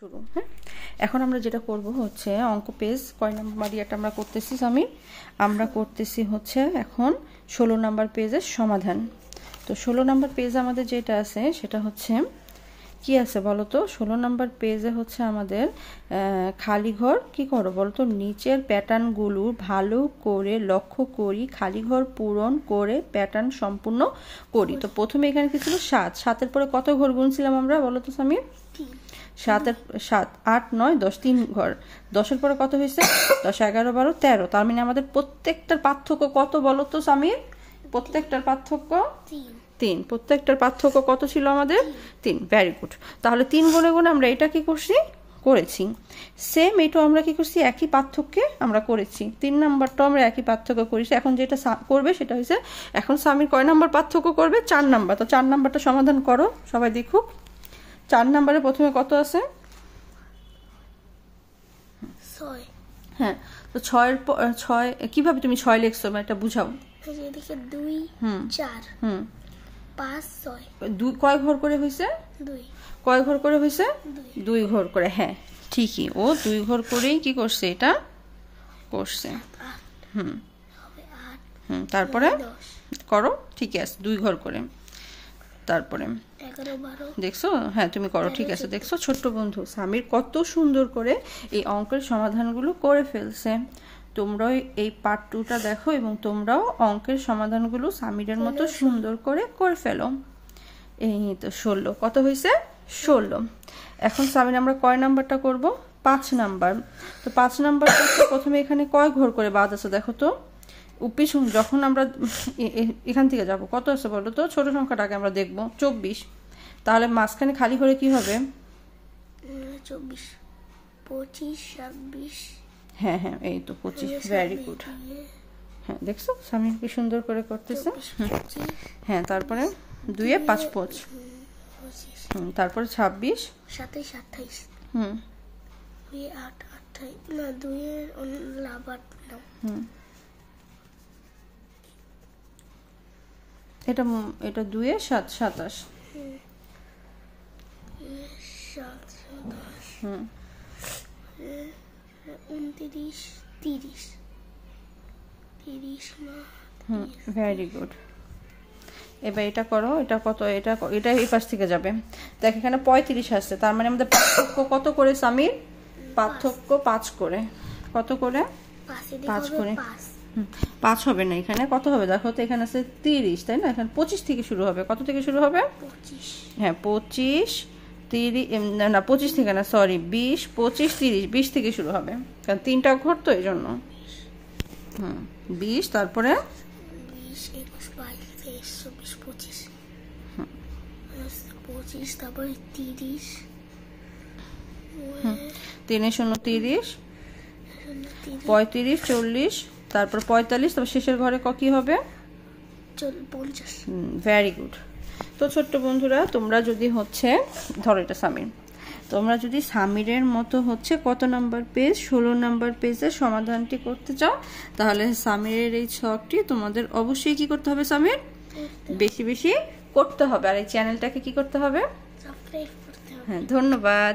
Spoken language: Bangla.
শুরু। হ্যাঁ, এখন আমরা যেটা করব হচ্ছে অঙ্ক পেজ কয় নাম্বার এটা আমরা করতেছি আমরা করতেছি হচ্ছে এখন 16 নাম্বার পেজের সমাধান। তো 16 নাম্বার পেজ আমাদের যেটা আছে সেটা হচ্ছে কি আছে বলো তো? 16 নাম্বার পেজে হচ্ছে আমাদের খালি ঘর কি করো বলো তো? নিচের প্যাটার্নগুলো ভালো করে লক্ষ্য করি, খালি ঘর পূরণ করে প্যাটার্ন সম্পূর্ণ করি। তো প্রথমে এখানে কি ছিল 7, 7-এর পরে কত ঘর গুনছিলাম আমরা বলো তো সামির? 7, 8, 9, 10, 3 ঘর। 10-এর পরে কত হয়েছে? 10, 11, 12, 13। তার মানে আমাদের প্রত্যেকটার পার্থক্য কত বলো তো সামির? প্রত্যেকটার পার্থক্য 3। প্রত্যেকটার পার্থক্য কত ছিল আমাদের? 3। Very good. তাহলে 3 গুণে গুণে আমরা এটা কি করেছি সেম এটাও আমরা কি করছি একই পার্থক্যে আমরা করেছি। 3 নাম্বারটাও আমরা একই পার্থক্য করেছি। এখন যেটা করবে সেটা হচ্ছে এখন সামির কয় নাম্বার পার্থক্য করবে? 4 নাম্বার। তো 4 নাম্বারটা সমাধান করো, সবাই দেখুক। 4 নাম্বারে প্রথমে কত আছে? 6। হ্যাঁ, তো 6 কিভাবে তুমি 6 লিখছো এটা বুঝাও। এদিকে 2 4 5 6 2 কয় ঘর করে হইছে? 2 কয় ঘর করে হইছে? 2 ঘর করে। হ্যাঁ ঠিকই, ও 2 ঘর করেই কি করছে এটা করছে। তারপরে করো, ঠিক আছে 2 ঘর করে। তারপরে 11 12 দেখছো? হ্যাঁ তুমি করো, ঠিক আছে। দেখছো ছোট্ট বন্ধু সামির কত সুন্দর করে এই অঙ্কের সমাধানগুলো করে ফেলছে। তোমরাও এই পার্ট 2টা দেখো এবং তোমরাও অঙ্কের সমাধানগুলো সামিরের মতো সুন্দর করে ফেলো। এই তো 16 কত হয়েছে? 16। এখন সামির আমরা কয় নাম্বারটা করব? 5 নাম্বার। তো 5 নাম্বার প্রথমে এখানে কয় ঘর করে বাদ আছে দেখো তো। পিছন যখন আমরা এখান থেকে যাব কত আছে বলো তো? ছোট সংখ্যাটাকে আমরা দেখব 24। তাহলে মাঝখানে খালি ঘরে কি হবে? 24 25 26। হ্যাঁ হ্যাঁ এই তো 25। Very good. হ্যাঁ দেখছো সামির কি সুন্দর করে করতেছে। হ্যাঁ তারপরে 2 এ 5 5। তারপরে 26 27 28। 2 এ 8 28 না 2 এর লাভার নাও। এটা 2 এ 7 27। 29 30 30 না। Very good. এবার এটা করো, এটা কত? এটা এই পাশ থেকে যাবে। দেখ এখানে 35 আসছে, তার মানে আমাদের পার্থক্য কত করে সামির? পার্থক্য 5 করে। কত করে? 5 করে। 5 হবে না, এখানে কত হবে দেখো তো? এখানে আছে 30, তাই না? এখানে 25 থেকে শুরু হবে। কত থেকে শুরু হবে? 25। হ্যাঁ 25 30 না 25 থেকে না, সরি 20 25 30 20 থেকে শুরু হবে, কারণ 3টা ঘর তো এই জন্য। 20 তারপরে 20 21 22 23 24 25 তারপরে 30 3 0 30 35 40 তারপর 45 তারপর শেষের ঘরে কি হবে? 50। Very good. তো ছোট্ট বন্ধুরা তোমরা যদি হচ্ছে ধরো এটা সামির, তোমরা যদি সামিরের মতো হচ্ছে কত নাম্বার পেজ? 16 নাম্বার পেজের সমাধানটি করতে চাও তাহলে সামিরের এই ছকটি তোমাদের অবশ্যই কি করতে হবে সামির? বেশি বেশি করতে হবে। আর এই চ্যানেলটাকে কি করতে হবে? সাবস্ক্রাইব করতে হবে। হ্যাঁ ধন্যবাদ।